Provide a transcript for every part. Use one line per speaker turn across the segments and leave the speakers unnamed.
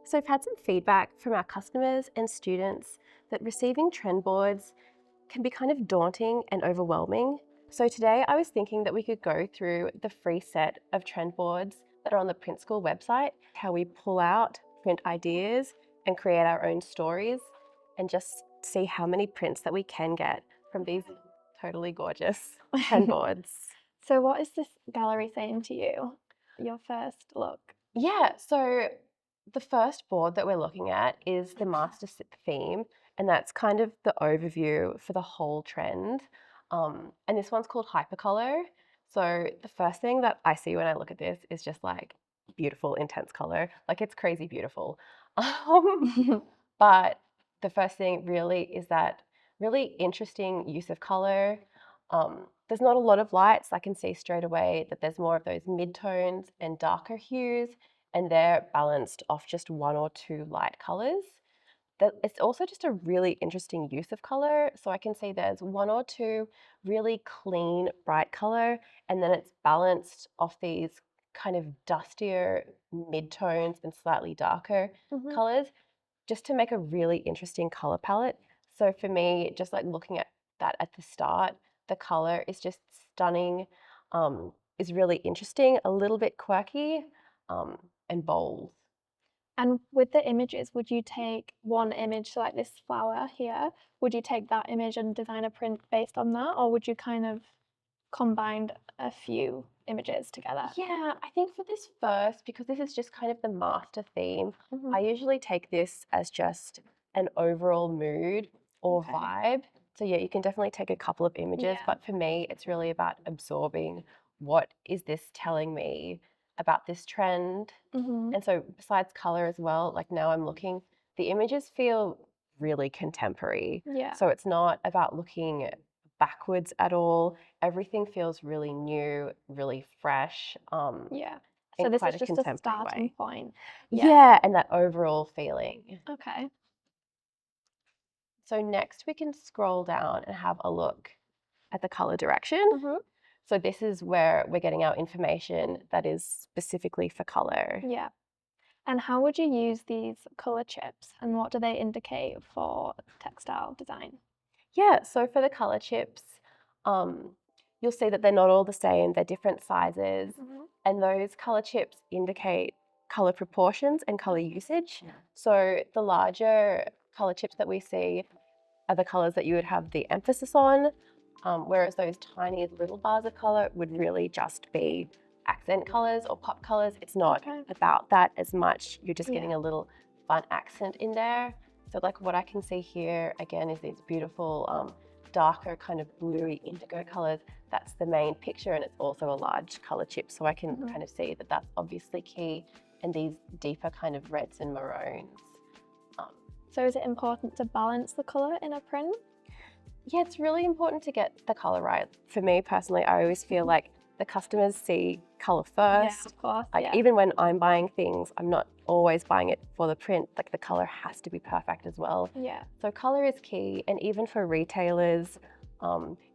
So I've had some feedback from our customers and students that receiving trend boards can be kind of daunting and overwhelming. So today I was thinking that we could go through the free set of trend boards that are on the Print School website, how we pull out print ideas and create our own stories, and just see how many prints that we can get from these totally gorgeous trend boards.
So what is this gallery saying to you? Your first look.
Yeah, so the first board that we're looking at is the master theme, and that's kind of the overview for the whole trend. And this one's called Hypercolor. So the first thing that I see when I look at this is just like beautiful, intense color. Like it's crazy beautiful. But the first thing really is that really interesting use of color. There's not a lot of lights. I can see straight away that there's more of those mid-tones and darker hues, and they're balanced off just one or two light colors. It's also just a really interesting use of color. So I can see there's one or two really clean, bright color, and then it's balanced off these kind of dustier mid-tones and slightly darker colors, just to make a really interesting color palette. So for me, just like looking at that at the start, the color is just stunning, is really interesting, a little bit quirky, and bold.
And with the images, would you take one image, so like this flower here, would you take that image and design a print based on that, or would you kind of combine a few images together?
Yeah, I think for this first, because this is just kind of the master theme,
Mhm.
I usually take this as just an overall mood or
Okay.
vibe. So yeah, you can definitely take a couple of images,
Yeah.
but for me, it's really about absorbing what is this telling me about this trend.
Mhm.
And so besides color as well, like now I'm looking, the images feel really contemporary.
Yeah.
So it's not about looking backwards at all. Everything feels really new, really fresh,
Yeah.
in
So this
quite
is
a
just a
contemporary
starting
way.
point. Yeah.
Yeah, and that overall feeling.
Okay.
So next we can scroll down and have a look at the color direction.
Mhm.
So this is where we're getting our information that is specifically for color.
Yeah. And how would you use these color chips, and what do they indicate for textile design?
Yeah, so for the color chips, um, you'll see that they're not all the same, they're different sizes, and those color chips indicate color proportions and color usage. So the larger color chips that we see are the colors that you would have the emphasis on, whereas those tiny little bars of color would really just be accent colors or pop colors. It's not
Okay.
about that as much. You're just getting
Yeah.
a little fun accent in there. So like what I can see here again is these beautiful darker kind of bluey indigo colors. That's the main picture, and it's also a large color chip. So I can kind of see that that's obviously key, and these deeper kind of reds and maroons.
So is it important to balance the color in a print?
Yeah, it's really important to get the color right. For me personally, I always feel like the customers see color
Yeah,
first.
of course.
Like
Yeah.
even when I'm buying things, I'm not always buying it for the print. Like the color has to be perfect as well.
Yeah.
So color is key, and even for retailers,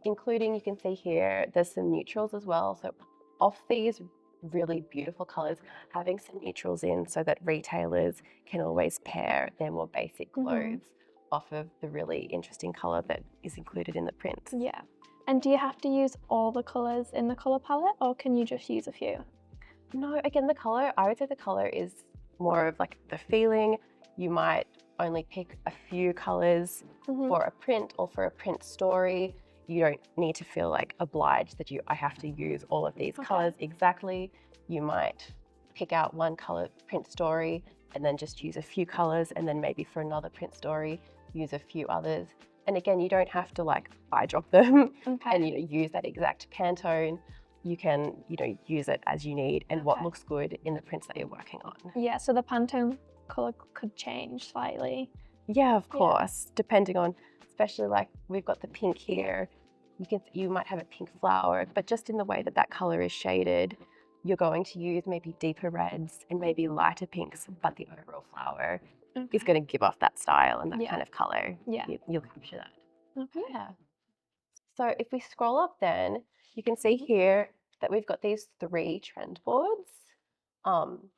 including you can see here, there's some neutrals as well. So off these really beautiful colors, having some neutrals in so that retailers can always pair their more basic clothes off of the really interesting color that is included in the print.
Yeah. And do you have to use all the colors in the color palette, or can you just use a few?
No, again, the color, I would say the color is more of like the feeling. You might only pick a few colors for a print or for a print story. You don't need to feel like obliged that I have to use all of these colors exactly. You might pick out one color print story and then just use a few colors, and then maybe for another print story, use a few others. And again, you don't have to like eye drop them and use that exact Pantone. You can, use it as you need and what looks good in the prints that you're working on.
Yeah, so the Pantone color could change slightly.
Yeah, of course, depending on, especially like we've got the pink here. You might have a pink flower, but just in the way that that color is shaded, you're going to use maybe deeper reds and maybe lighter pinks, but the overall flower is going to give off that style and that kind of color.
Yeah.
You'll capture that.
Okay.
Yeah. So if we scroll up then, you can see here that we've got these 3 trend boards.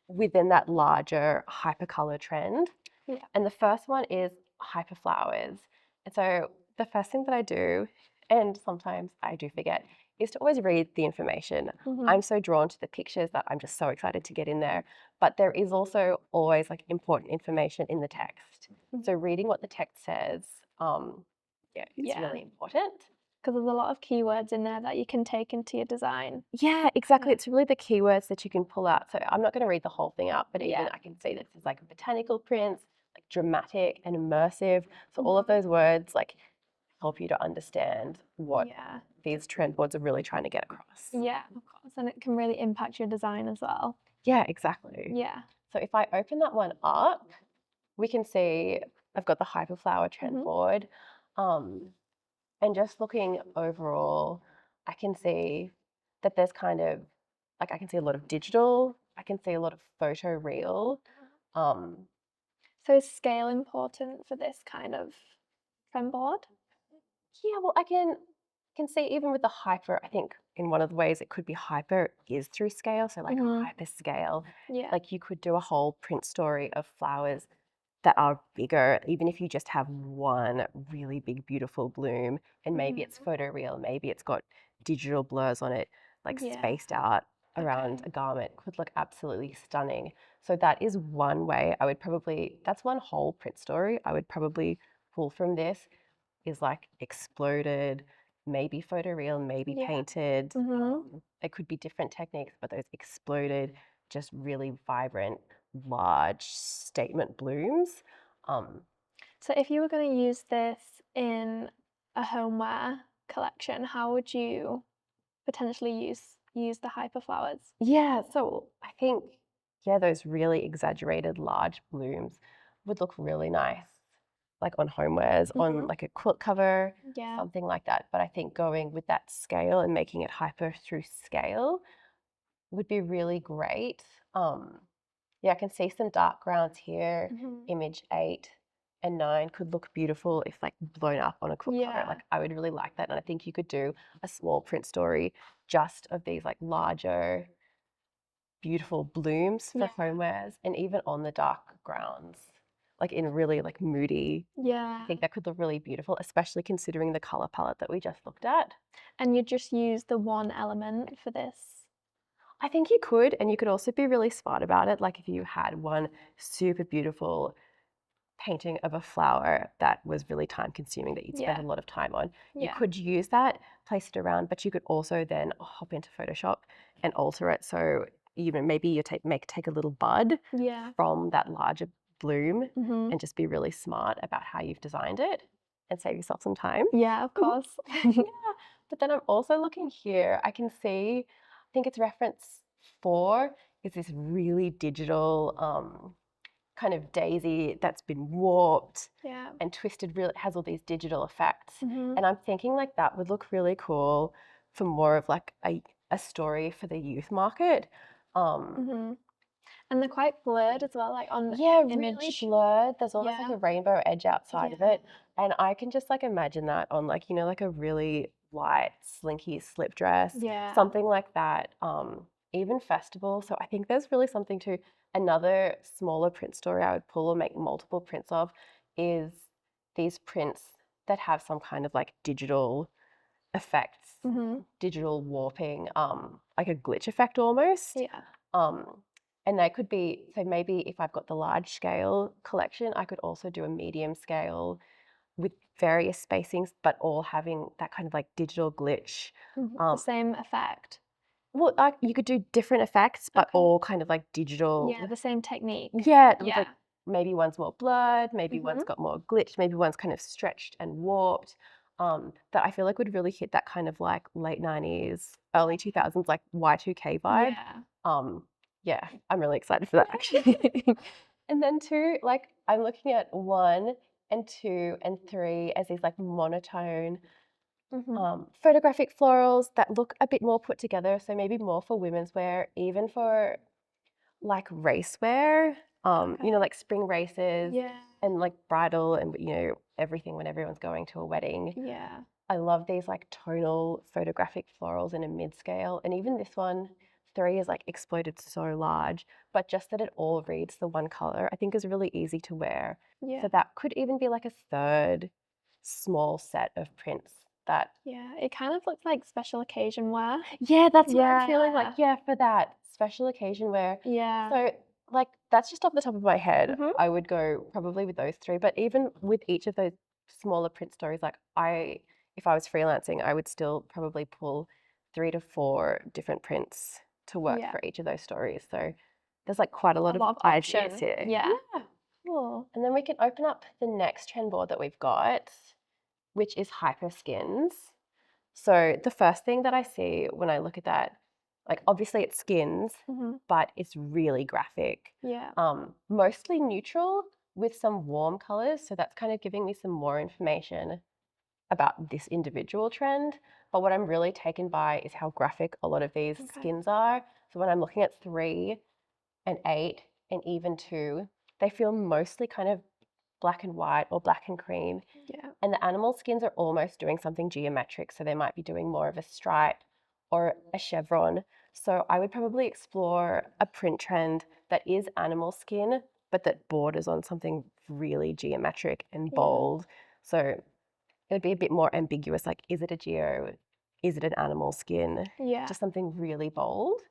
within that larger hypercolor trend.
Yeah.
And the first one is hyper flowers. And so the first thing that I do, and sometimes I do forget, is to always read the information.
Mhm.
I'm so drawn to the pictures that I'm just so excited to get in there. But there is also always like important information in the text. So reading what the text says, is
Yeah.
really important.
Because there's a lot of keywords in there that you can take into your design.
Yeah, exactly.
Yeah.
It's really the keywords that you can pull out. So I'm not going to read the whole thing out, but even
Yeah.
I can see this is like botanical prints, like dramatic and immersive. So all of those words like help you to understand what
Yeah.
these trend boards are really trying to get across.
Yeah, of course. And it can really impact your design as well.
Yeah, exactly.
Yeah.
So if I open that one up, we can see I've got the Hyperflower trend board. And just looking overall, I can see that there's kind of like I can see a lot of digital, I can see a lot of photo real.
So is scale important for this kind of trend board?
Yeah, well, I can see even with the hyper, I think in one of the ways it could be hyper is through scale. So like hyper scale,
Yeah.
like you could do a whole print story of flowers that are bigger, even if you just have one really big, beautiful bloom, and maybe it's photoreal, maybe it's got digital blurs on it, like spaced out around a garment, could look absolutely stunning. So that is one way I would probably, that's one whole print story I would probably pull from this is like exploded, maybe photoreal, maybe painted. It could be different techniques, but those exploded, just really vibrant, large statement blooms.
So if you were going to use this in a homeware collection, how would you potentially use the hyper flowers?
Yeah, so I think, yeah, those really exaggerated large blooms would look really nice, like on homewares, on like a quilt cover,
Yeah.
something like that. But I think going with that scale and making it hyper through scale would be really great. Yeah, I can see some dark grounds here. Image 8 and 9 could look beautiful if like blown up on a quilt cover.
Yeah.
Like I would really like that. And I think you could do a small print story just of these like larger, beautiful blooms for homewares and even on the dark grounds, like in really like moody.
Yeah.
I think that could look really beautiful, especially considering the color palette that we just looked at.
And you just use the one element for this.
I think you could, and you could also be really smart about it. Like if you had one super beautiful painting of a flower that was really time consuming that you'd spend a lot of time on, you could use that, place it around, but you could also then hop into Photoshop and alter it. So even maybe you take a little bud from that larger bloom and just be really smart about how you've designed it and save yourself some time.
Yeah, of course.
Yeah. But then I'm also looking here, I can see, I think it's reference 4 is this really digital kind of daisy that's been warped and twisted, really has all these digital effects. And I'm thinking like that would look really cool for more of like a story for the youth market.
And they're quite blurred as well, like on the image.
Really blurred. There's almost like a rainbow edge outside of it. And I can just like imagine that on like, you know, like a really light, slinky slip dress, something like that. Even festival. So I think there's really something to another smaller print story I would pull or make multiple prints of is these prints that have some kind of like digital effects, digital warping, like a glitch effect almost. And they could be, so maybe if I've got the large scale collection, I could also do a medium scale with various spacings, but all having that kind of like digital glitch.
The same effect.
Well, you could do different effects, but all kind of like digital.
Yeah, the same technique.
Yeah, like maybe one's more blurred, maybe one's got more glitch, maybe one's kind of stretched and warped. That I feel like would really hit that kind of like late 90s, early 2000s, like Y2K vibe. Yeah, I'm really excited for that actually. And then 2, like I'm looking at 1 and 2 and 3 as these like monotone photographic florals that look a bit more put together. So maybe more for women's wear, even for like race wear, you know, like spring races and like bridal and, you know, everything when everyone's going to a wedding. I love these like tonal photographic florals in a mid scale. And even this one 3 is like exploded so large, but just that it all reads the one color, I think is really easy to wear.
Yeah.
So that could even be like a third small set of prints that.
Yeah, it kind of looks like special occasion wear.
Yeah, that's what I'm feeling like.
Yeah.
Yeah, for that special occasion wear.
Yeah.
So like that's just off the top of my head.
Mhm.
I would go probably with those 3. But even with each of those smaller print stories, like if I was freelancing, I would still probably pull 3 to 4 different prints to work
Yeah.
for each of those stories. So there's like quite a lot of ideas
option.
here.
Yeah.
Cool. And then we can open up the next trend board that we've got, which is Hyper Skins. So the first thing that I see when I look at that, like obviously it's skins,
Mhm.
but it's really graphic.
Yeah.
Mostly neutral with some warm colors. So that's kind of giving me some more information about this individual trend. But what I'm really taken by is how graphic a lot of these
Okay.
skins are. So when I'm looking at 3 and 8 and even 2, they feel mostly kind of black and white or black and cream.
Yeah.
And the animal skins are almost doing something geometric. So they might be doing more of a stripe or a chevron. So I would probably explore a print trend that is animal skin, but that borders on something really geometric and
Yeah.
bold. So it would be a bit more ambiguous. Like, is it a geo? Is it an animal skin?
Yeah.
Just something really bold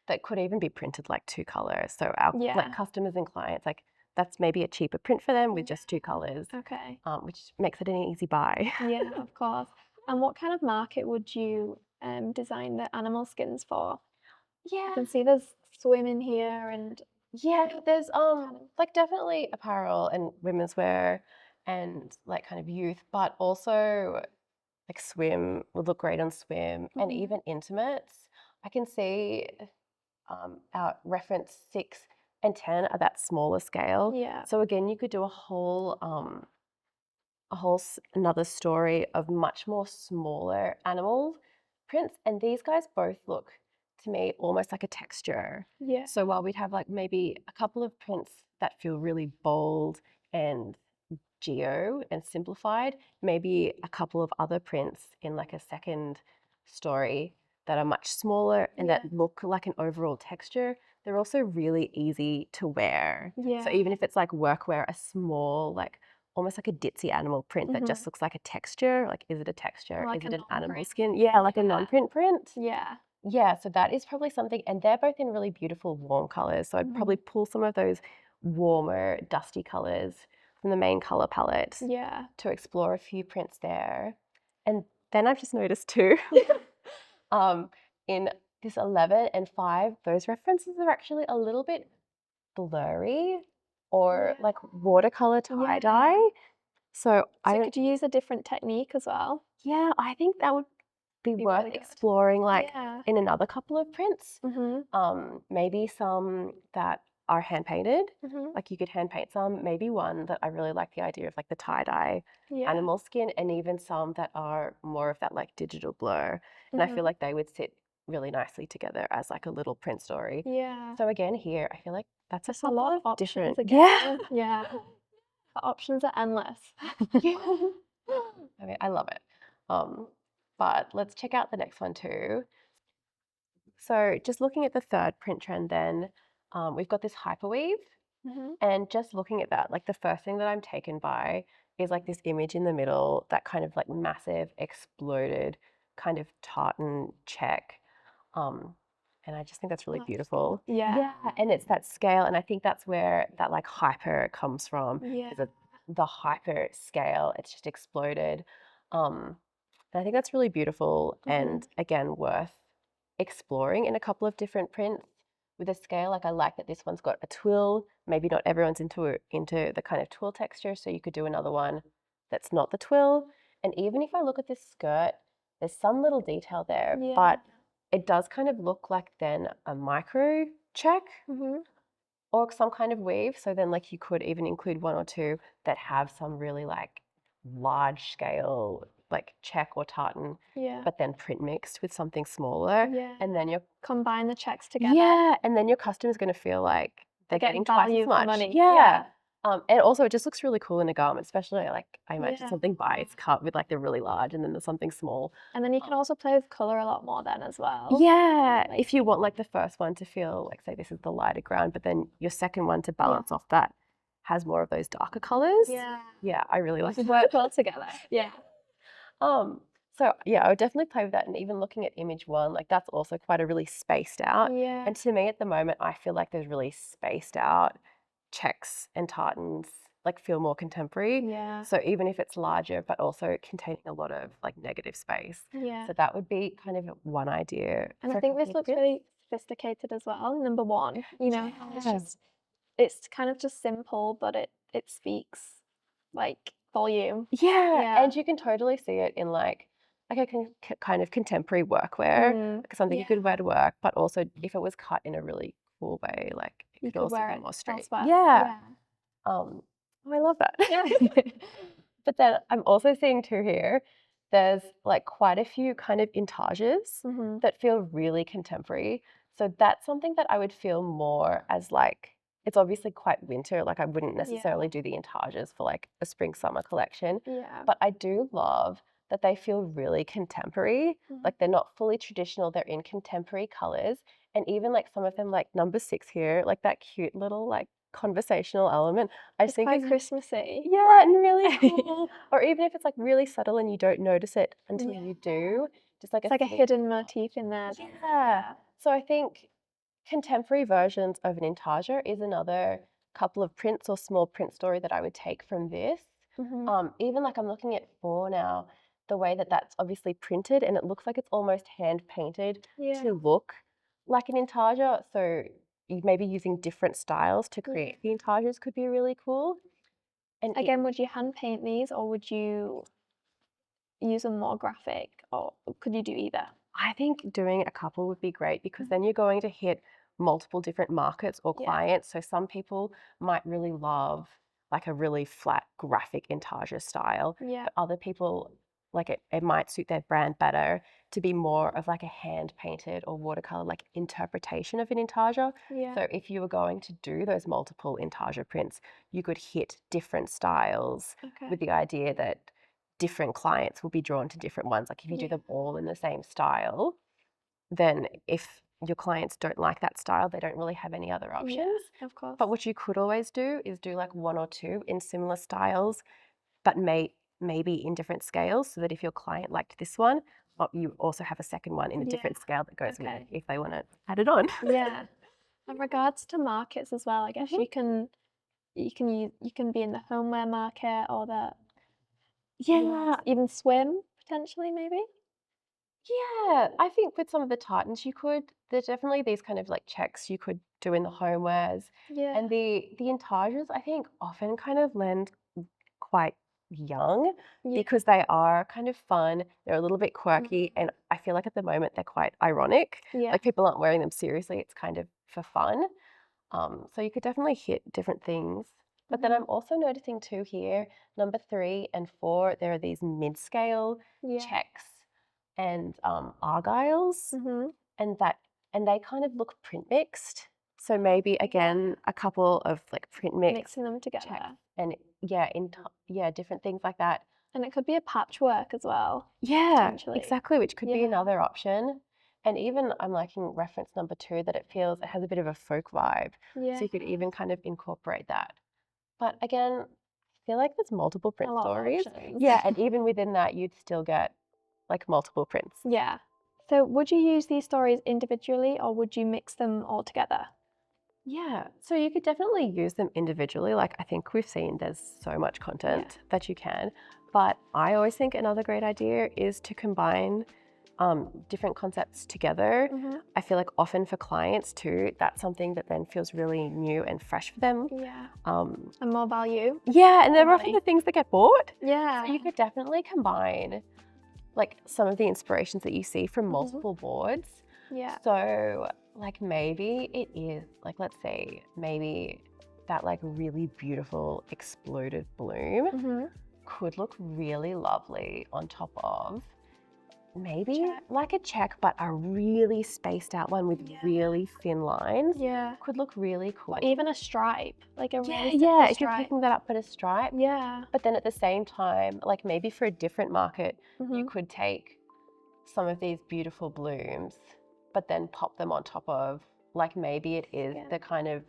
that could even be printed like 2 colors. So our
Yeah.
like customers and clients, like that's maybe a cheaper print for them with just 2 colors,
Okay.
which makes it an easy buy.
Yeah, of course. And what kind of market would you design the animal skins for? I
Yeah.
can see there's swim in here and
Yeah, there's like definitely apparel and women's wear and like kind of youth, but also like swim would look great on swim and
Mhm.
even intimates. I can see our reference 6 and 10 are that smaller scale.
Yeah.
So again, you could do another story of much more smaller animal prints, and these guys both look to me almost like a texture.
Yeah.
So while we'd have like maybe a couple of prints that feel really bold and geo and simplified, maybe a couple of other prints in like a second story that are much smaller and
Yeah.
that look like an overall texture. They're also really easy to wear.
Yeah.
So even if it's like workwear, a small, like almost like a ditzy animal print that just
Mhm.
looks like a texture, like is it a texture?
Like
Is
a
it an animal
non-print.
skin? Yeah, like a
Yeah.
non-print print.
Yeah.
Yeah, so that is probably something, and they're both in really beautiful warm colors. So I'd probably
Mhm.
pull some of those warmer, dusty colors from the main color palette
Yeah.
to explore a few prints there. And then I've just noticed too, in this 11 and 5, those references are actually a little bit blurry or
Yeah.
like watercolor tie-dye.
Yeah.
So I
So
don't,
could you use a different technique as well?
yeah, I think that would be
Be
worth
really good.
exploring like
Yeah.
in another couple of prints.
Mhm.
Maybe some that are hand painted.
Mhm.
Like you could hand paint some, maybe one that I really like the idea of like the tie-dye
Yeah.
animal skin, and even some that are more of that like digital blur. And I feel
Mhm.
like they would sit really nicely together as like a little print story.
Yeah.
So again, here I feel like that's
There's
a
a lot
couple
of
of different.
options
Yeah.
again. Yeah. The options are endless.
Yeah. I mean, I love it. But let's check out the next one too. So just looking at the third print trend then, we've got this hyperweave.
Mhm.
And just looking at that, like the first thing that I'm taken by is like this image in the middle, that kind of like massive exploded kind of tartan check. Um, and I just think that's really
That's
beautiful.
cool. Yeah.
And it's that scale, and I think that's where that like hyper comes from.
Yeah.
Is the hyper scale? It's just exploded. And I think that's really beautiful, and
Mhm.
again worth exploring in a couple of different prints with a scale. Like I like that this one's got a twill. Maybe not everyone's into the kind of twill texture, so you could do another one that's not the twill. And even if I look at this skirt, there's some little detail there,
Yeah.
but it does kind of look like then a micro check
Mhm.
or some kind of weave. So then like you could even include one or two that have some really like large scale like check or tartan,
Yeah.
but then print mixed with something smaller.
Yeah.
And then you're
Combine the checks together.
yeah, and then your customer's going to feel like they're
Getting
getting twice
value
as
for
much.
money.
Yeah.
Yeah.
And also it just looks really cool in a garment, especially like I imagine
Yeah.
something by its cut with like the really large and then there's something small.
And then you can also play with color a lot more then as well.
Yeah, if you want like the first one to feel like, say this is the lighter ground, but then your second one to balance off that has more of those darker colors.
Yeah.
Yeah, I really like
Just
that.
work well together. Yeah.
So yeah, I would definitely play with that. And even looking at image one, like that's also quite a really spaced out.
Yeah.
And to me at the moment, I feel like there's really spaced out checks and tartans like feel more contemporary.
Yeah.
So even if it's larger, but also containing a lot of like negative space.
Yeah.
So that would be kind of one idea.
And
for
I
a
think
couple
this
of
looks
prints.
really sophisticated as well. Number one, you know,
Yeah.
it's kind of just simple, but it speaks like volume.
Yeah,
Yeah.
and you can totally see it in like a kind of contemporary workwear, like something you could wear to work, but also if it was cut in a really cool way, like it
You
could
could
also
wear
be
it
more straight.
elsewhere.
Yeah. Oh, I love that.
Yeah.
But then I'm also seeing too here, there's like quite a few kind of intages
Mhm.
that feel really contemporary. So that's something that I would feel more as like, it's obviously quite winter. Like I wouldn't necessarily do the intages for like a spring summer collection,
Yeah.
but I do love that they feel really contemporary. Like they're not fully traditional, they're in contemporary colors. And even like some of them, like number 6 here, like that cute little like conversational element. I
It's
just think
quite
it's
Christmassy.
yeah, and really cool. Or even if it's like really subtle and you don't notice it until you do, just like
It's like a
subtle
hidden motif in there.
yeah. So I think contemporary versions of an intager is another couple of prints or small print story that I would take from this. Even like I'm looking at 4 now, the way that that's obviously printed and it looks like it's almost hand painted
Yeah.
to look like an intager. So you maybe using different styles to create the intagers could be really cool. And
Again, would you hand paint these or would you use a more graphic or could you do either?
I think doing a couple would be great because then you're going to hit multiple different markets or
Yeah.
clients. So some people might really love like a really flat graphic intager style,
Yeah.
but other people like it might suit their brand better to be more of like a hand painted or watercolor like interpretation of an intager.
Yeah.
So if you were going to do those multiple intager prints, you could hit different styles
Okay.
with the idea that different clients will be drawn to different ones. Like if you do them all in the same style, then if your clients don't like that style, they don't really have any other options.
Of course.
But what you could always do is do like 1 or 2 in similar styles, but maybe in different scales so that if your client liked this one, you also have a second one in a different scale that goes with it if they want to add it on.
Yeah. In regards to markets as well, I guess you can be in the homeware market or the even swim potentially maybe.
Yeah, I think with some of the tartans you could. There's definitely these kind of like checks you could do in the homewares.
Yeah.
And the intages I think often kind of lend quite young because they are kind of fun. They're a little bit quirky and I feel like at the moment they're quite ironic.
Yeah.
Like people aren't wearing them seriously, it's kind of for fun. So you could definitely hit different things. But then I'm also noticing too here, number 3 and 4, there are these mid-scale checks and argyles, and they kind of look print mixed. So maybe again a couple of like print mix
Mixing them together.
checks and different things like that.
And it could be a patchwork as well.
Yeah,
Potentially.
exactly, which could be
Yeah.
another option. And even I'm liking reference number 2 that it has a bit of a folk vibe.
Yeah.
So you could even kind of incorporate that. But again, I feel like there's multiple print
lot of
stories.
options.
Yeah, and even within that, you'd still get like multiple prints.
Yeah. So would you use these stories individually or would you mix them all together?
Yeah, so you could definitely use them individually. Like I think we've seen there's so much content that you can. But I always think another great idea is to combine different concepts together. I feel like often for clients too, that's something that then feels really new and fresh for them.
Yeah. And more value.
Yeah, and they're often the things that get bought.
Yeah.
So you could definitely combine like some of the inspirations that you see from multiple boards.
Yeah.
So like maybe it is like, let's say maybe that like really beautiful exploded bloom could look really lovely on top of maybe
check.
like a check, but a really spaced out one with
Yeah.
really thin lines.
Yeah.
Could look really cool.
Or even a stripe, like a
Yeah,
really
yeah,
simple
if you're
stripe.
picking that up at a stripe.
Yeah.
But then at the same time, like maybe for a different market, you
Mhm.
could take some of these beautiful blooms, but then pop them on top of, like maybe it is
Yeah.
the kind of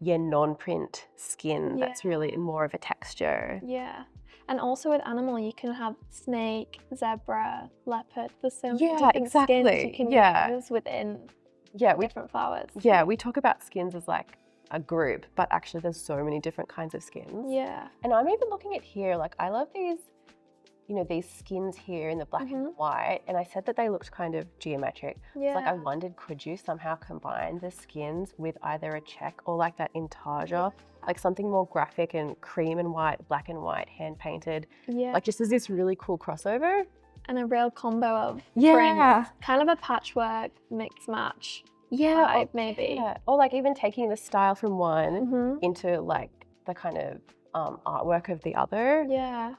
non-print skin that's really more of a texture.
Yeah. And also with animal, you can have snake, zebra, leopard. There's so many
Yeah,
different skins you
exactly.
can
Yeah.
use within
Yeah, we
different flowers.
talk about skins as like a group, but actually there's so many different kinds of skins.
Yeah.
And I'm even looking at here, like I love these, these skins here in the black and white, and I said that they looked kind of geometric.
Yeah.
So like I wondered, could you somehow combine the skins with either a check or like that intarsia, like something more graphic and cream and white, black and white, hand painted,
Yeah.
like just as this really cool crossover.
And a real combo of
Yeah.
prints. Kind of a patchwork mix match.
Yeah,
vibe, maybe.
Yeah. Or like even taking the style from one
Mhm.
into like the kind of artwork of the other.
Yeah.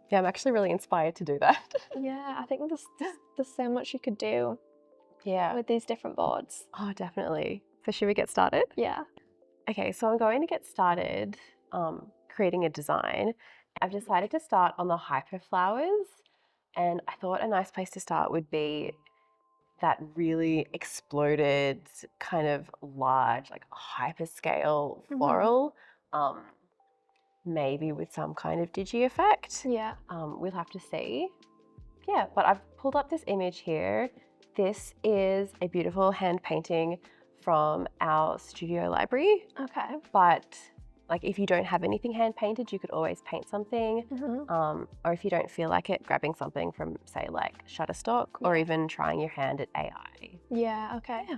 Yeah, I'm actually really inspired to do that.
Yeah, I think there's so much you could do
Yeah.
with these different boards.
Oh, definitely. So should we get started?
Yeah.
Okay, so I'm going to get started creating a design. I've decided to start on the Hyper Flowers, and I thought a nice place to start would be that really exploded kind of large, like hyper scale floral, maybe with some kind of digi effect.
Yeah.
We'll have to see. Yeah, but I've pulled up this image here. This is a beautiful hand painting from our studio library.
Okay.
But like if you don't have anything hand painted, you could always paint something. Or if you don't feel like it, grabbing something from say like Shutterstock or even trying your hand at AI.
Yeah, okay.
Yeah.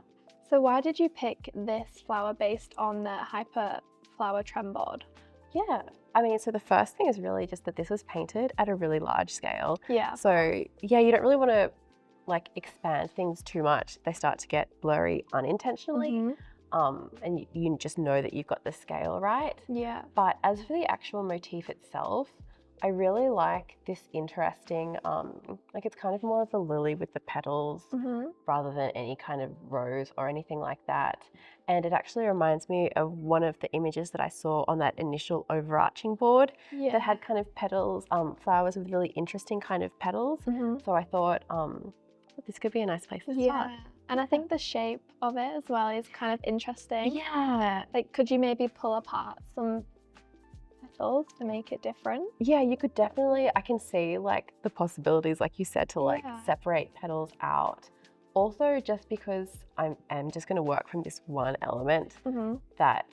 So why did you pick this flower based on the Hyper Flower trend board?
Yeah, I mean, so the first thing is really just that this was painted at a really large scale.
Yeah.
So yeah, you don't really want to like expand things too much. They start to get blurry unintentionally. And you just know that you've got the scale right.
Yeah.
But as for the actual motif itself, I really like this interesting, like it's kind of more of a lily with the petals rather than any kind of rose or anything like that. And it actually reminds me of one of the images that I saw on that initial overarching board that had kind of petals, flowers with really interesting kind of petals. So I thought this could be a nice place to start.
And I think the shape of it as well is kind of interesting.
Yeah.
Like, could you maybe pull apart some petals to make it different?
Yeah, you could definitely, I can see like the possibilities, like you said, to like separate petals out. Also, just because I am just going to work from this one element that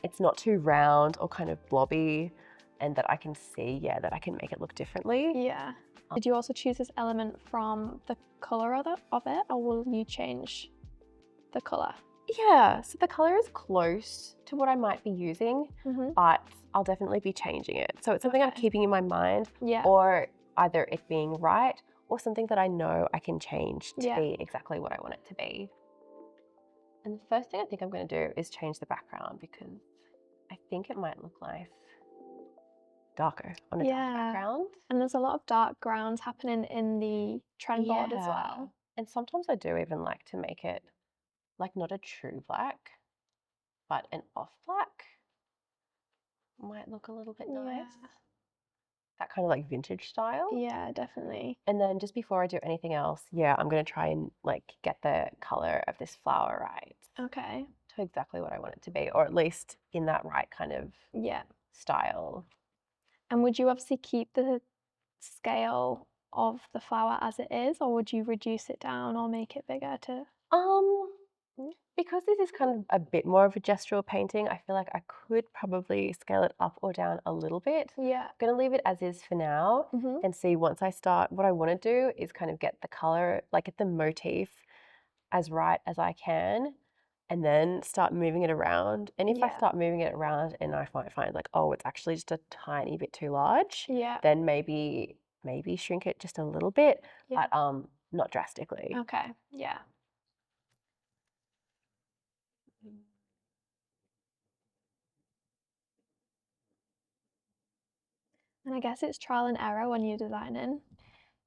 it's not too round or kind of blobby, and that I can see, that I can make it look differently.
Yeah. Did you also choose this element from the colour of it, or will you change the colour?
Yeah, so the colour is close to what I might be using, but I'll definitely be changing it. So it's something I'm keeping in my mind, or either it being right, or something that I know I can change to be exactly what I want it to be. And the first thing I think I'm going to do is change the background, because I think it might look nice darker on a dark background.
And there's a lot of dark grounds happening in the trend board as well.
And sometimes I do even like to make it like not a true black, but an off black might look a little bit nice. That kind of like vintage style.
Yeah, definitely.
And then just before I do anything else, I'm going to try and like get the color of this flower right.
Okay.
To exactly what I want it to be, or at least in that right kind of style.
And would you obviously keep the scale of the flower as it is, or would you reduce it down or make it bigger to?
Because this is kind of a bit more of a gestural painting, I feel like I could probably scale it up or down a little bit.
Yeah.
I'm going to leave it as is for now and see once I start. What I want to do is kind of get the color, like get the motif as right as I can, and then start moving it around. And if I start moving it around and I might find like, oh, it's actually just a tiny bit too large, then maybe shrink it just a little bit, but not drastically.
Okay, yeah. And I guess it's trial and error when you're designing.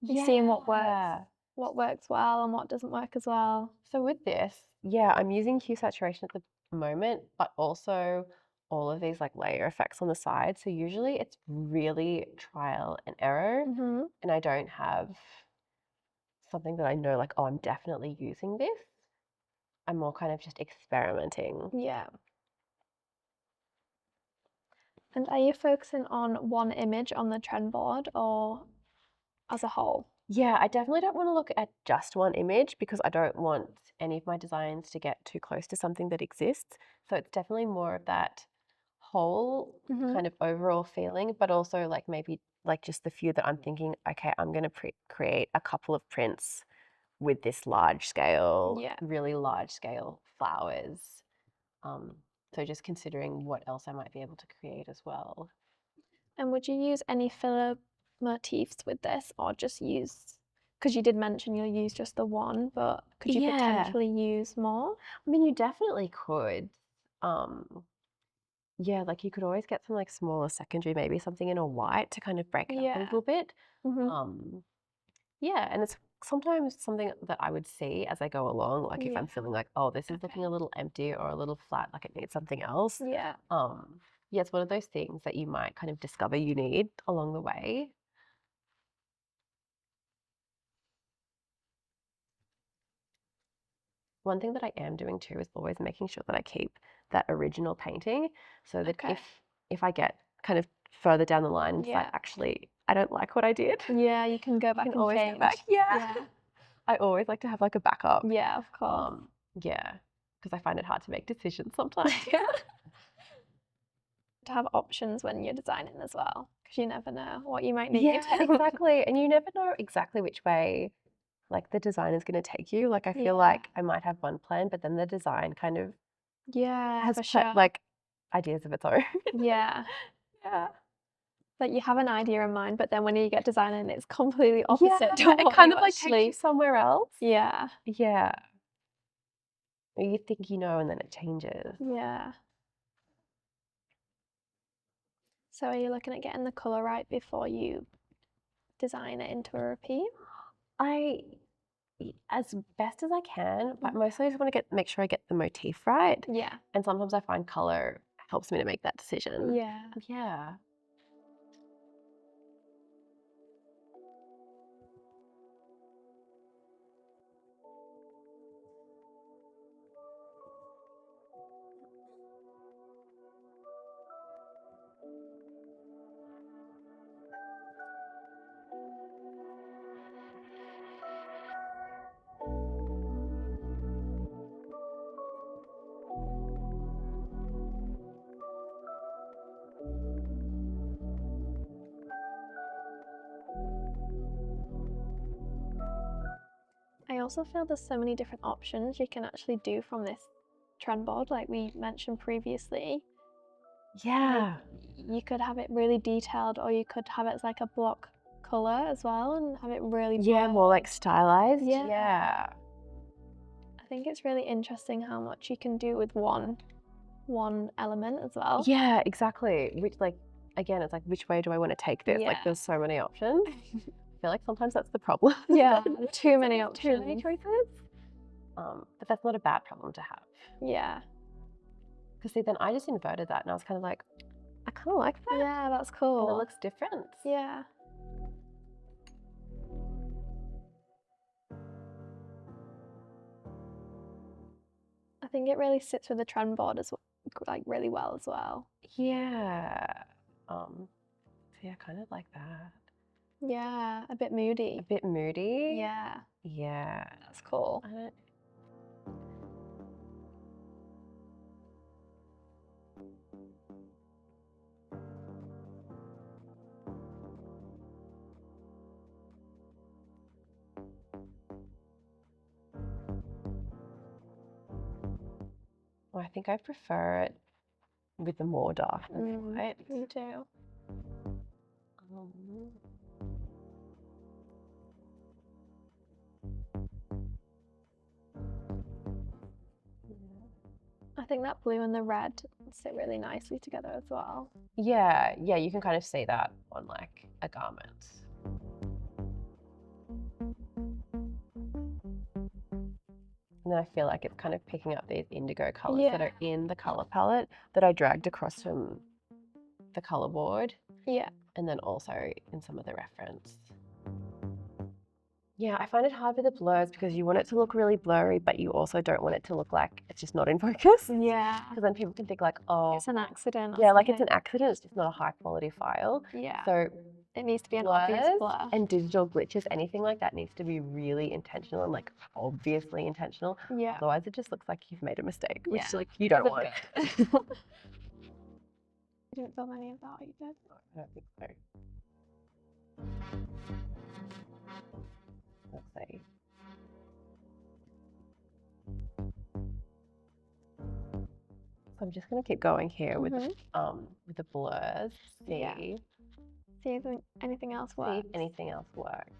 You're seeing what works. what works well and what doesn't work as well.
So with this, yeah, I'm using hue saturation at the moment, but also all of these like layer effects on the side. So usually it's really trial and error,
Mm-hmm.
and I don't have something that I know like, oh, I'm definitely using this. I'm more kind of just experimenting.
Yeah. And are you focusing on one image on the trend board or as a whole?
Yeah, I definitely don't want to look at just one image because I don't want any of my designs to get too close to something that exists. So it's definitely more of that whole
Mm-hmm.
kind of overall feeling, but also like maybe like just the few that I'm thinking, okay, I'm going to create a couple of prints with this large scale,
Yeah.
really large scale flowers. So just considering what else I might be able to create as well.
And would you use any filler motifs with this or just use, because you did mention you'll use just the one, but could you
Yeah,
potentially use more?
I mean, you definitely could. Yeah, like you could always get some like smaller secondary, maybe something in a white to kind of break it up a
Yeah.
little bit.
Mm-hmm.
Yeah, and it's sometimes something that I would see as I go along, like if
Yeah.
I'm feeling like, oh, this is
Okay.
looking a little empty or a little flat, like it needs something else.
Yeah.
Yeah, it's one of those things that you might kind of discover you need along the way. One thing that I am doing too is always making sure that I keep that original painting so that
Okay.
if I get kind of further down the line and decide,
Yeah.
actually, I don't like what I did,
Yeah, you can go
I
back
can
and
always go
change.
back. Yeah.
Yeah.
I always like to have like a backup.
Yeah, of course.
Yeah, because I find it hard to make decisions sometimes.
Yeah. To have options when you're designing as well, because you never know what you might need.
Yeah, exactly. And you never know exactly which way like the design is going to take you. Like I feel
Yeah.
like I might have one plan, but then the design kind of
Yeah,
has
for sure.
like ideas of its own.
Yeah.
Yeah.
Like you have an idea in mind, but then when you get designing, it's completely
Yeah,
opposite to
it
what
kind
you
of like takes you
actually.
somewhere else.
Yeah.
Yeah. Or you think you know and then it changes.
Yeah. So are you looking at getting the colour right before you design it into a repeat?
I as best as I can, but
Mhm.
mostly I just want to make sure I get the motif right.
Yeah.
And sometimes I find color helps me to make that decision.
Yeah.
Yeah.
I also feel there's so many different options you can actually do from this trend board, like we mentioned previously. Like
Yeah.
you could have it really detailed, or you could have it as like a block color as well, and have it really
Yeah, more like stylized.
Yeah.
Yeah.
I think it's really interesting how much you can do with one element as well.
Yeah, exactly. Which like again, it's like which way do I want to take this? Like
Yeah.
there's so many options. I feel like sometimes that's the problem.
Yeah, too many
Too many
options.
choices. But that's not a bad problem to have.
Yeah.
Because see, then I just inverted that and I was kind of like, I kind of like that.
Yeah, that's
And it
cool.
looks different.
Yeah. I think it really sits with the trend board as well, like really well as well.
Yeah. So yeah, kind of like that.
Yeah, a bit moody.
A bit moody.
Yeah,
Yeah.
that's cool.
I don't. Well, I think I prefer it with the more dark than white.
Me too.
Um,
I think that blue and the red sit really nicely together as well.
yeah, you can kind of see that on like a garment. And then I feel like it's kind of picking up these indigo colors that
Yeah.
are in the color palette that I dragged across from the color board.
Yeah.
And then also in some of the reference. Yeah, I find it hard with the blurs because you want it to look really blurry, but you also don't want it to look like it's just not in focus.
Yeah.
Because then people can think like, oh,
It's an accident. Or
yeah, like it's
something.
an accident. It's just not a high quality file.
Yeah.
So
It needs to be an obvious
blurs
blur.
and digital glitches, anything like that needs to be really intentional and like obviously intentional.
Yeah.
Otherwise, it just looks like you've made a mistake, which
Yeah.
is like you don't
Isn't
want.
good. You didn't film any of that, you did?
I don't think so. Let's see. So I'm just gonna keep going here with the blurs. See,
Yeah. See if anything else
see
works.
if anything else works.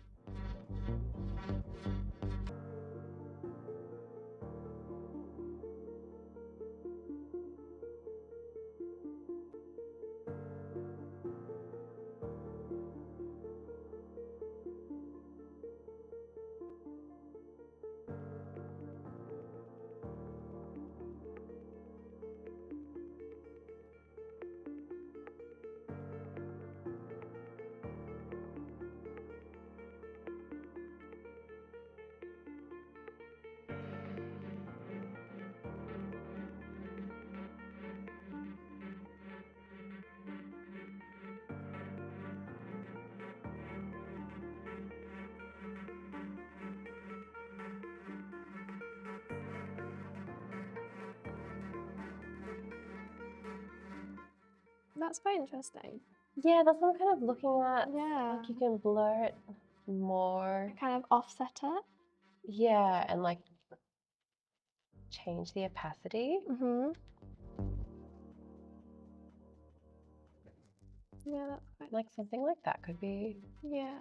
That's quite interesting.
Yeah, that's what I'm kind of looking at.
Yeah.
Like you can blur it more.
Kind of offset it.
Yeah, and like change the opacity.
Yeah, that's quite.
Like something like that could be
Yeah.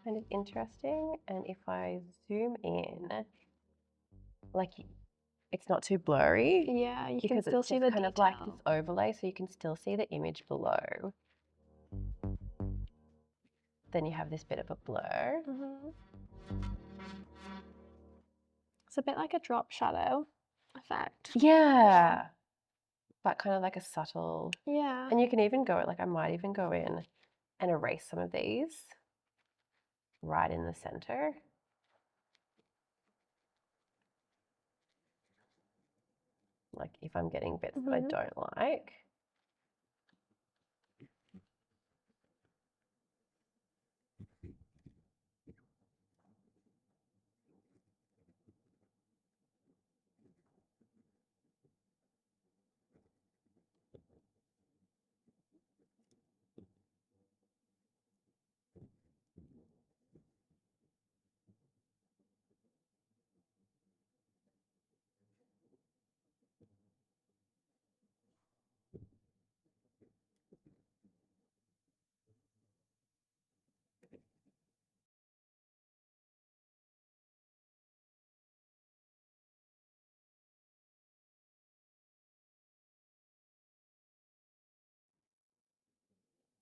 kind of interesting. And if I zoom in, like it's not too blurry.
Yeah, you can
Because
still
it's
see
just
the
kind
detail.
of like this overlay, so you can still see the image below. Then you have this bit of a blur.
It's a bit like a drop shadow effect.
Yeah. But kind of like a subtle.
Yeah.
And you can even go, like I might even go in and erase some of these right in the center. Like if I'm getting bits that I don't like.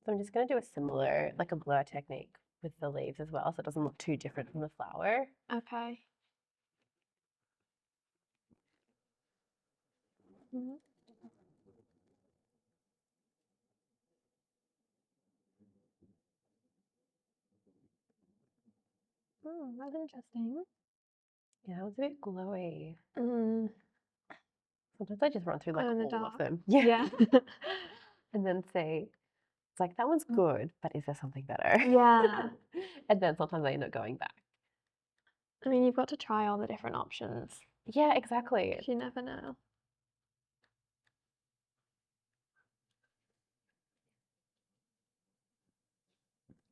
So I'm just going to do a similar, like a blur technique with the leaves as well, so it doesn't look too different from the flower.
Okay. That's interesting.
Yeah, that was a bit glowy.
Mm.
Sometimes I just run through like
Glow in the
all
dark.
of them.
Yeah.
And then say, it's like, that one's good, but is there something better?
Yeah.
And then sometimes I end up going back.
I mean, you've got to try all the different options.
Yeah, exactly.
You never know.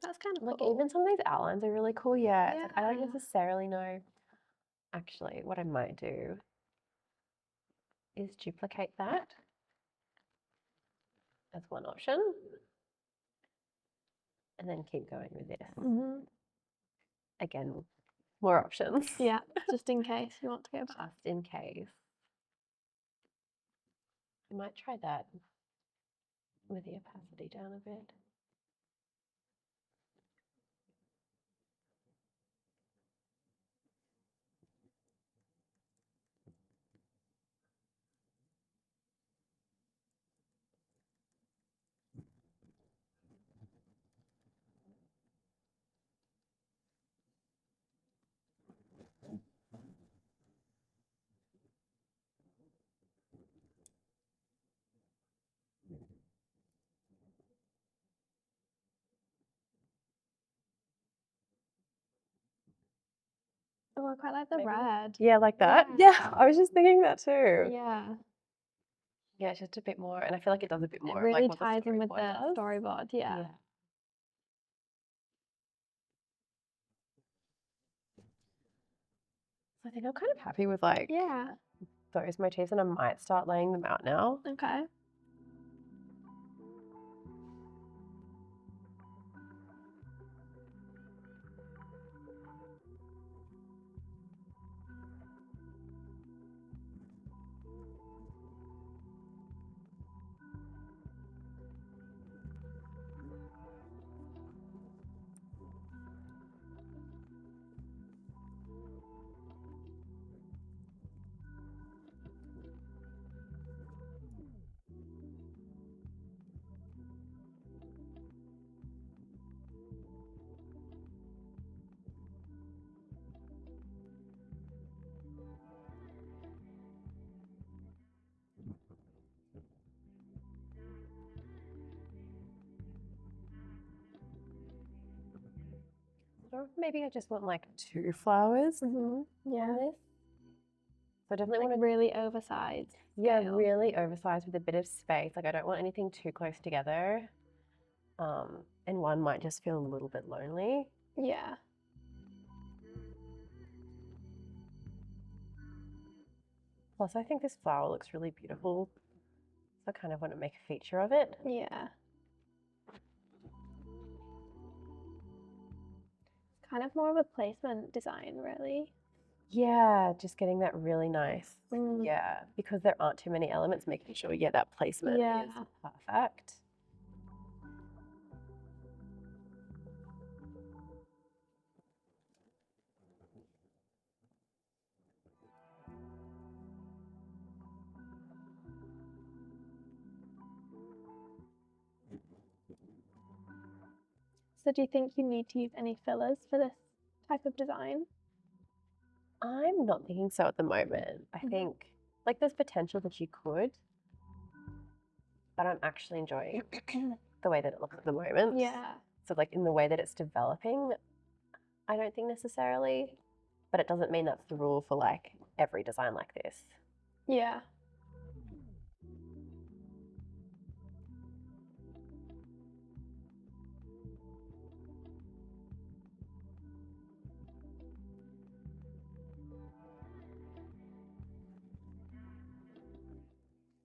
That's kind of
Like
cool.
even some of these outlines are really cool. Yeah, it's like I don't
Yeah.
necessarily know. Actually, what I might do is duplicate that as one option. And then keep going with this. Again, more options.
Yeah, just in case you want to go back.
Just in case. I might try that with the opacity down a bit.
Oh, I quite like the
Maybe.
red.
Yeah, like that. Yeah,
Yeah.
I was just thinking that too.
Yeah.
Yeah, it's just a bit more, and I feel like it does a bit
It
more of like
really
what the
ties in with
storyboard
the
does.
storyboard. Yeah.
Yeah. So I think I'm kind of happy with like
Yeah.
those motifs, and I might start laying them out now.
Okay.
Or maybe I just want like 2 flowers on
Yeah.
this. So I definitely
Like
want to,
really oversized.
yeah,
scale.
really oversized with a bit of space. Like I don't want anything too close together. And one might just feel a little bit lonely.
Yeah.
Plus, I think this flower looks really beautiful. So I kind of want to make a feature of it.
Yeah. Kind of more of a placement design, really.
Yeah, just getting that really nice.
Mm.
Yeah, because there aren't too many elements, making sure, yeah, that placement
Yeah.
is perfect.
So do you think you need to use any fillers for this type of design?
I'm not thinking so at the moment. I think like there's potential that you could, but I'm actually enjoying the way that it looks at the moment.
Yeah.
So like in the way that it's developing, I don't think necessarily, but it doesn't mean that's the rule for like every design like this.
Yeah.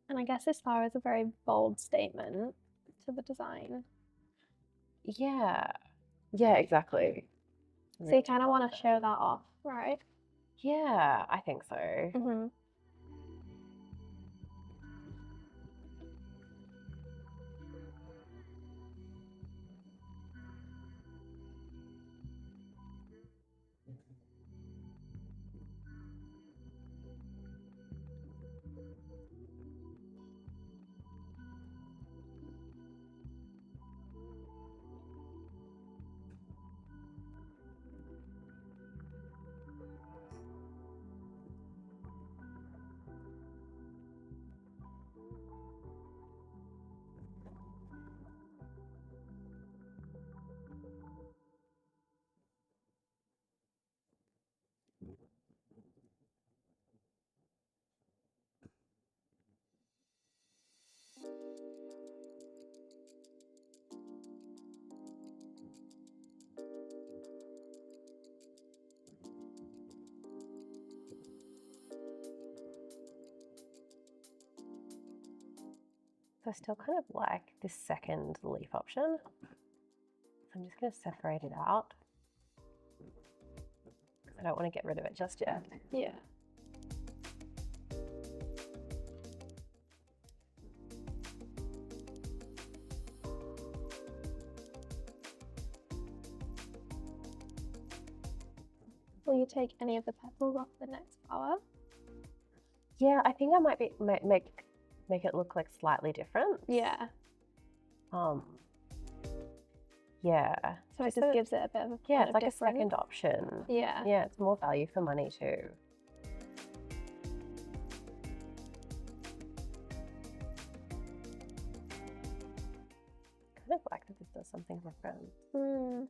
And I guess this flower is a very bold statement to the design.
Yeah. Yeah, exactly.
So you kind of want to show that off, right?
Yeah, I think so.
Mm-hmm.
So I still kind of like this second leaf option. So I'm just going to separate it out. I don't want to get rid of it just yet.
Yeah. Will you take any of the petals off the next flower?
Yeah, I think I might be make it look like slightly different.
Yeah.
Yeah.
So it
Just
just gives it a bit of a
yeah,
point
it's
of
like
difference.
a second option.
Yeah.
Yeah, it's more value for money too. Kind of like that this does something different.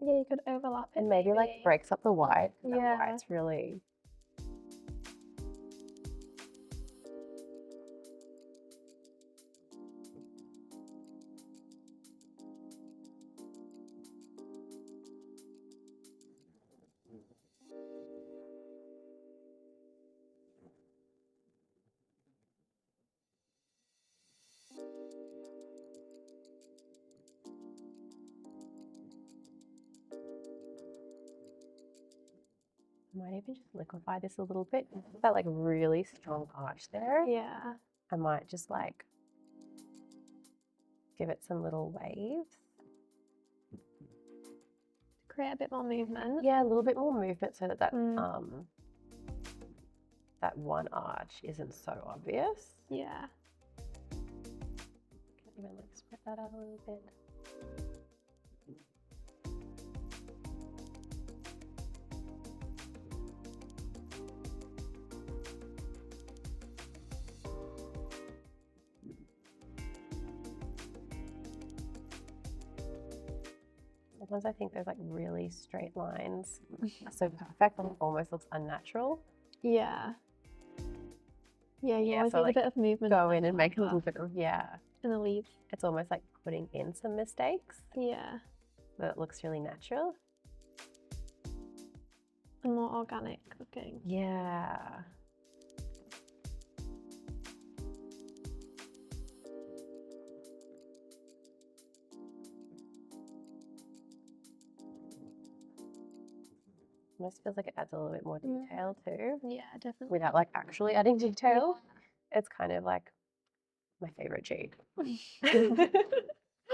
Yeah, you could overlap it.
And maybe like breaks up the white. That
Yeah.
white's really. I might even just liquefy this a little bit. That like really strong arch there.
Yeah.
I might just like give it some little waves.
Create a bit more movement.
Yeah, a little bit more movement so that that
Mm.
that one arch isn't so obvious.
Yeah.
Can even like spread that out a little bit. Sometimes I think there's like really straight lines are so perfect and it almost looks unnatural.
Yeah. Yeah, you
Yeah,
always
so,
need
like,
a bit of movement
Go in and make a little bit of,
in the leaves.
it's almost like putting in some mistakes,
Yeah.
but it looks really natural.
And more organic looking.
Yeah. Almost feels like it adds a little bit more detail too,
Yeah, definitely.
without like actually adding detail. It's kind of like my favorite cheat.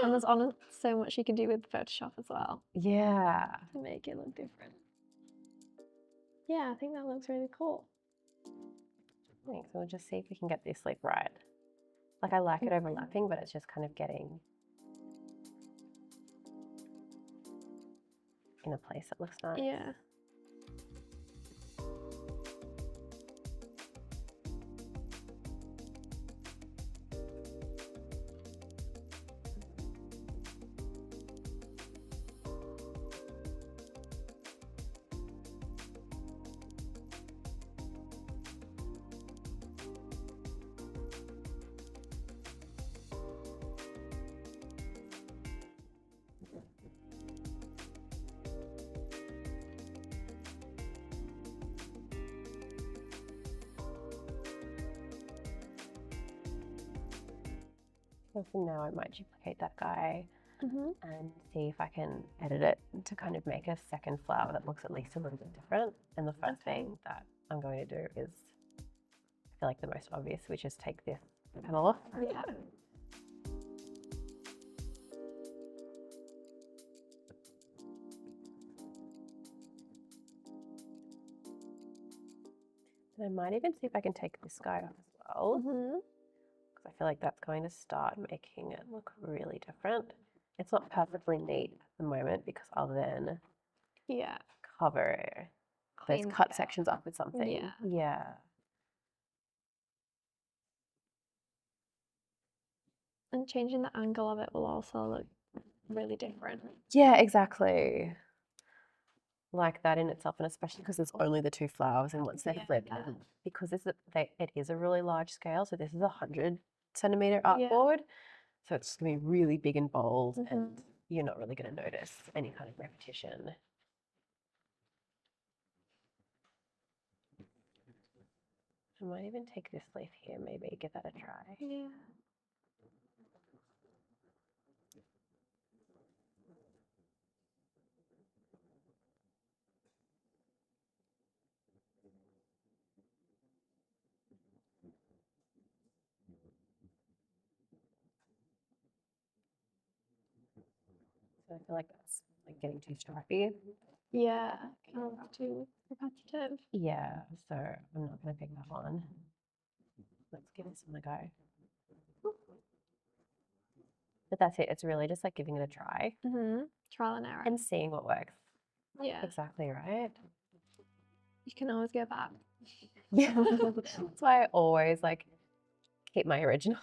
And there's so much you can do with Photoshop as well
Yeah.
to make it look different. Yeah, I think that looks really cool.
Thanks. So we'll just see if we can get this like right. Like I like it overlapping, but it's just kind of getting in a place that looks nice.
Yeah.
So for now, I might duplicate that guy
Mm-hmm.
and see if I can edit it to kind of make a second flower that looks at least a little bit different. And the first thing that I'm going to do is, I feel like the most obvious, which is take this petal off.
Yeah.
And I might even see if I can take this guy off as well,
Mm-hmm.
because I feel like that's going to start making it look really different. It's not perfectly neat at the moment because I'll then
Yeah.
cover those
Clean
cut
it out.
sections up with something.
Yeah.
Yeah.
And changing the angle of it will also look really different.
Yeah, exactly. Like that in itself, and especially because there's only the two flowers, and once they're flipped, and because it is a really large scale, so this is 100-centimeter artboard, so it's gonna be really big and bold, and you're not really gonna notice any kind of repetition. I might even take this leaf here, maybe give that a try.
Yeah.
So I feel like that's like getting too stripy.
Yeah. Kind of too repetitive.
Yeah, so I'm not gonna pick that one. Let's give this one a go. But that's it. It's really just like giving it a try
Mm-hmm. Trial and error.
and seeing what works.
Yeah.
Exactly right.
You can always go back.
Yeah, that's why I always like keep my originals.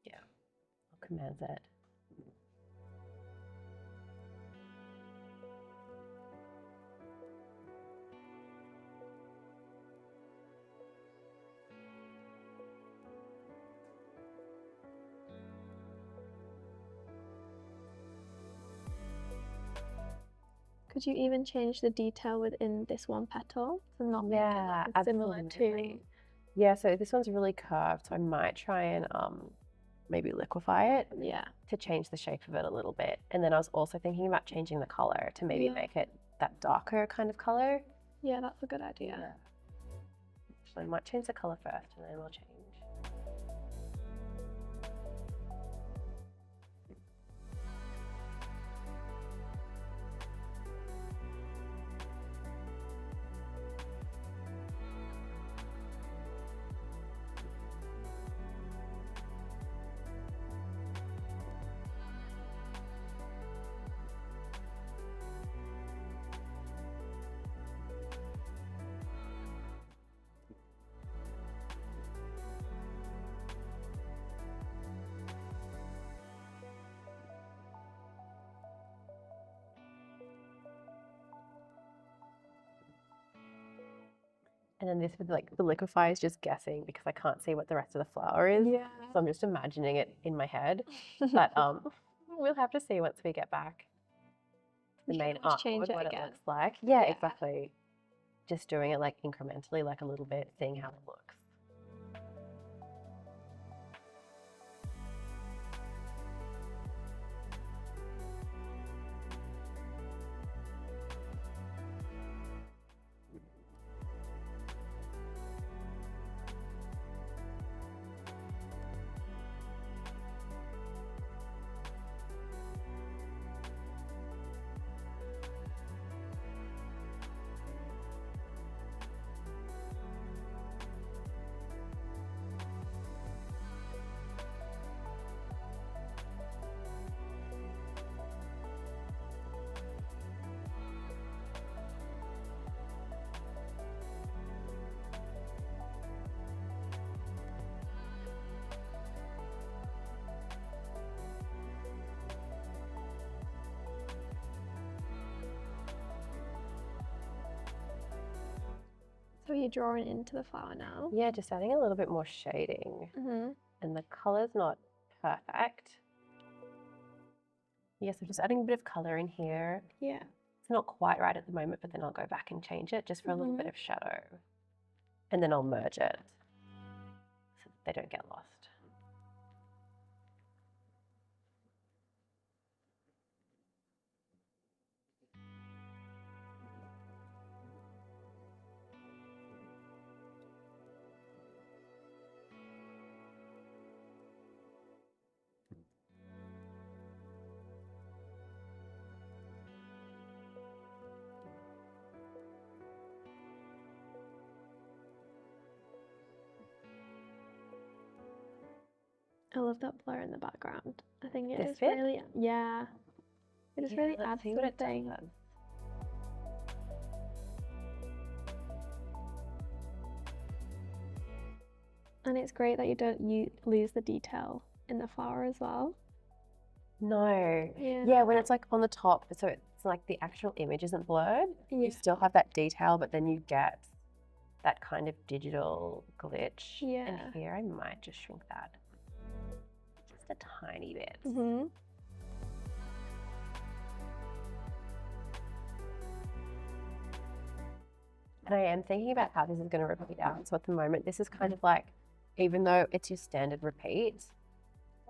Yeah, I'll Command Z.
Could you even change the detail within this one petal to not make
Yeah,
it look similar to?
absolutely. Yeah, so this one's really curved, so I might try and maybe liquefy it
Yeah.
to change the shape of it a little bit. And then I was also thinking about changing the color to maybe
Yeah.
make it that darker kind of color.
Yeah, that's a good idea.
So I might change the color first and then we'll change. And then this with like the liquefy is just guessing because I can't see what the rest of the flower is.
Yeah.
So I'm just imagining it in my head. But we'll have to see once we get back to the
You can
main
always change
artboard
it
what it
again.
looks like. Yeah,
Yeah.
exactly. Just doing it like incrementally, like a little bit, seeing how it looks.
So you're drawing into the flower now.
Yeah, just adding a little bit more shading.
Mm-hmm.
And the color's not perfect. Yeah, so just adding a bit of color in here.
Yeah.
It's not quite right at the moment, but then I'll go back and change it just for a little bit of shadow. And then I'll merge it so that they don't get lost.
I love that blur in the background. I think it
This
just
bit?
really, yeah. It just really
let's
adds
see what it
something.
does.
And it's great that you don't lose the detail in the flower as well.
No.
Yeah.
Yeah, when it's like on the top, so it's like the actual image isn't blurred.
Yeah.
You still have that detail, but then you get that kind of digital glitch.
Yeah.
And here I might just shrink that just a tiny bit.
Mm-hmm.
And I am thinking about how this is going to repeat out. So at the moment, this is kind of like, even though it's your standard repeat,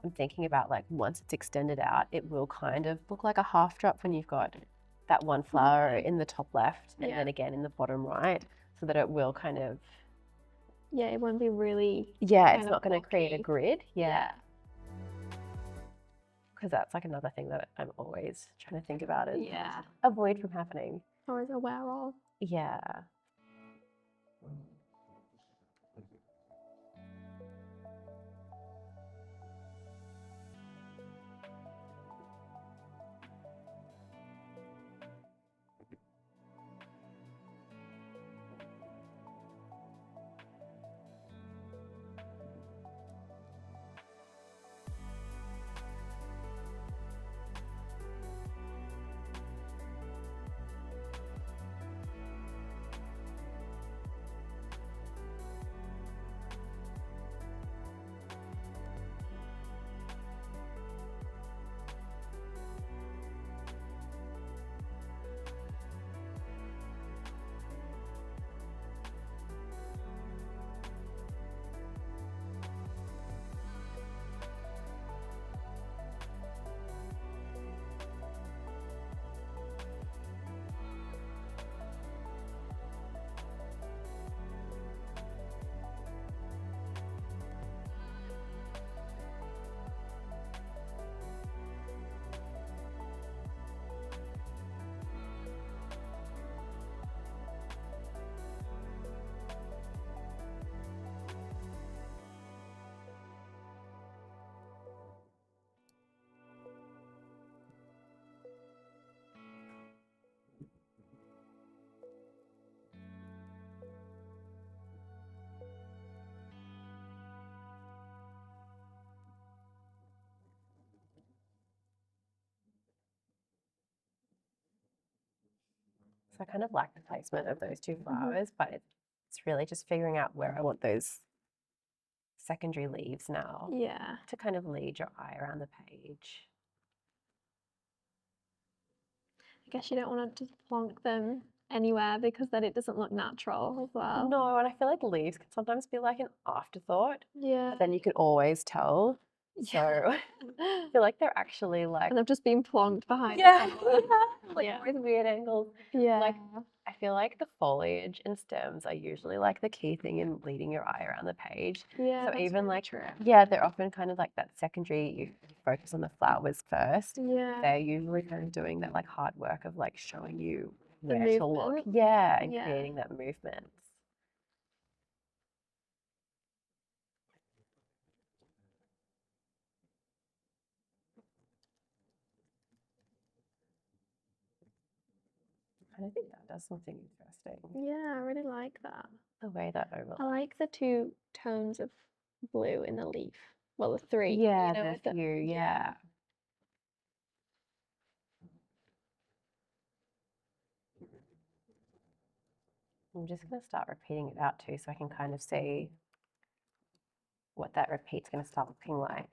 I'm thinking about like once it's extended out, it will kind of look like a half drop when you've got that one flower in the top left and then again in the bottom right, so that it will kind of,
yeah, it won't be really,
yeah,
kind
it's
of
not going to create a
blocky.
grid. Yeah. Because that's like another thing that I'm always trying to think about is
Yeah.
avoid from happening.
Or is aware of.
Yeah. So I kind of like the placement of those two flowers, but it's really just figuring out where I want those secondary leaves now
Yeah.
to kind of lead your eye around the page.
I guess you don't want to just plonk them anywhere because then it doesn't look natural as well.
No, and I feel like leaves can sometimes be like an afterthought,
Yeah.
but then you can always tell. So I feel like they're actually like,
And they've just been plonked behind
yeah,
somewhere.
like
Yeah.
always weird angles.
Yeah.
Like I feel like the foliage and stems are usually like the key thing in leading your eye around the page.
Yeah,
So
that's
even
really
like,
true.
yeah, they're often kind of like that secondary, you focus on the flowers first.
Yeah.
They're usually kind of doing that like hard work of like showing you
The
where to look.
movement.
Yeah, and
Yeah.
creating that movement. And I think that does something interesting.
Yeah, I really like that.
The way that
I
overlaps.
like the 2 tones of blue in the leaf. Well, the 3.
Yeah,
you know,
the few, yeah. I'm just going to start repeating it out too so I can kind of see what that repeat's going to start looking like.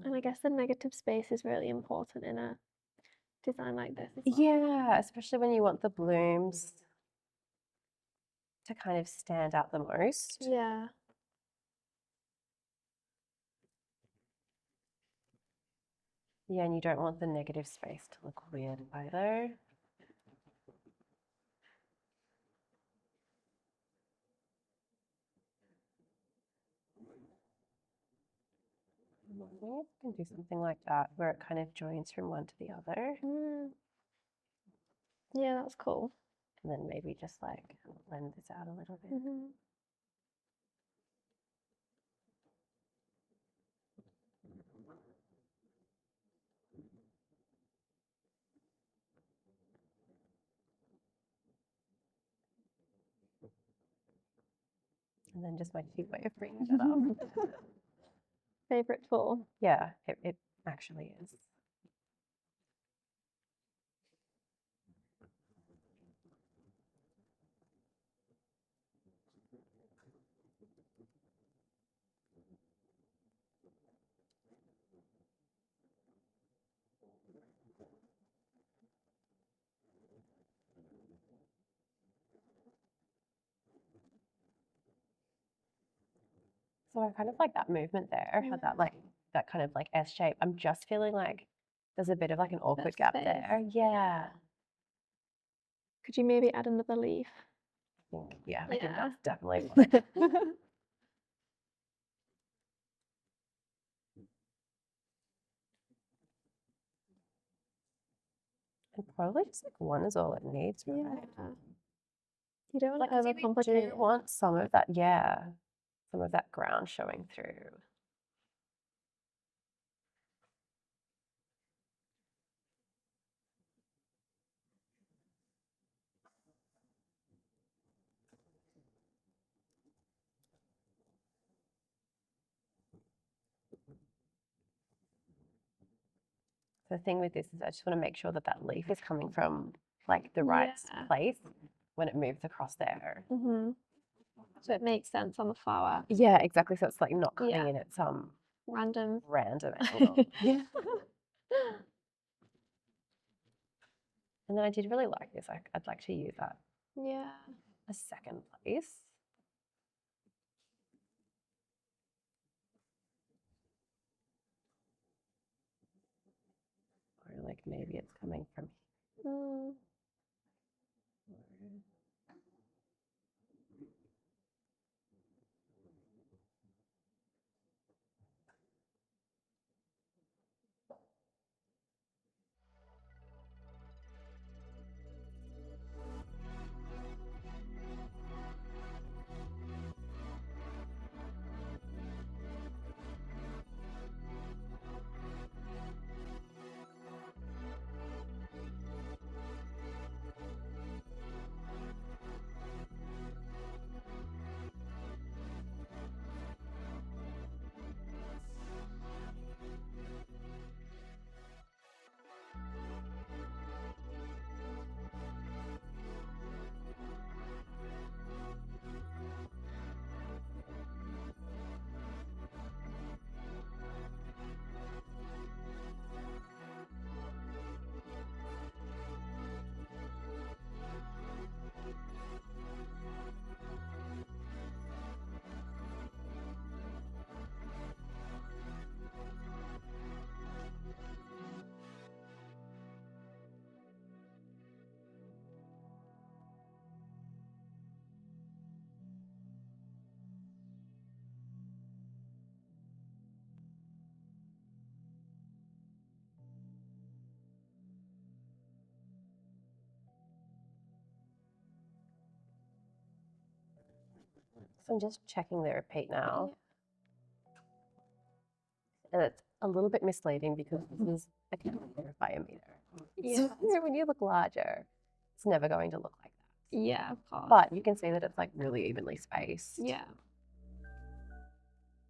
And I guess the negative space is really important in a design like this as well.
Yeah, especially when you want the blooms to kind of stand out the most.
Yeah.
Yeah, and you don't want the negative space to look weird either. Maybe I can do something like that where it kind of joins from one to the other.
Yeah, that's cool.
And then maybe just like blend this out a little bit. And then just my cute way of bringing that up.
Favorite tool?
Yeah, it actually is. So I kind of like that movement there, how that kind of like S shape. I'm just feeling like there's a bit of like an awkward gap
space.
there. Yeah.
Could you maybe add another leaf?
I think
Yeah.
that's definitely what. And probably just like one is all it needs, right?
Yeah. You don't want
Like,
to
'cause you
overcomplicate
do
it.
want some of that, yeah, some of that ground showing through. The thing with this is I just want to make sure that that leaf is coming from like the right
Yeah.
place when it moves across there.
So it makes sense on the flower.
Yeah, exactly. So it's like not coming
Yeah.
in at some
Random.
random angle. Yeah. And then I did really like this. I'd like to use that
Yeah.
a second place. Or like maybe it's coming from
Mm.
So I'm just checking the repeat now. And it's a little bit misleading because this is a centimetre by a metre.
Yeah.
So when you look larger, it's never going to look like that.
Yeah, of course.
But you can see that it's like really evenly spaced.
Yeah.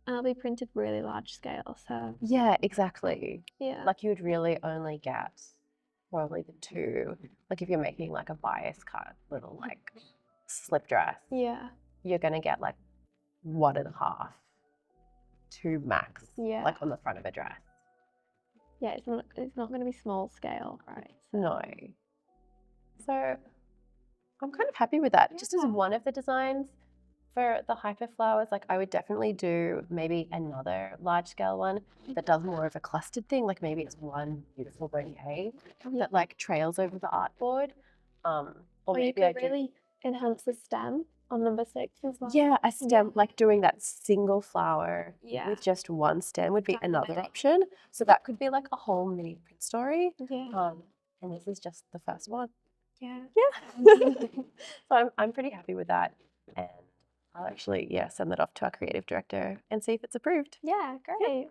And it'll be printed really large scale, so
Yeah, exactly.
yeah.
Like you would really only get probably the two. Like if you're making like a bias cut little like slip dress,
Yeah.
you're gonna get like 1.5, 2 max,
Yeah.
like on the front of a dress.
Yeah, it's not gonna be small scale, right?
No. So I'm kind of happy with that. Just as
Yeah.
one of the designs for the hyper flowers, like I would definitely do maybe another large scale one that does more of a clustered thing. Like maybe it's one beautiful bouquet that like trails over the artboard. Or
Or you
maybe I
could
do.
really enhance the stem on number 6 as well.
Yeah, a stem, like doing that single flower
Yeah.
with just one stem would be another
Definitely.
option. So that could be like a whole mini print story.
Yeah.
And this is just the first one.
Yeah.
Yeah. So I'm pretty happy with that. And I'll actually, send that off to our creative director and see if it's approved.
Yeah, great.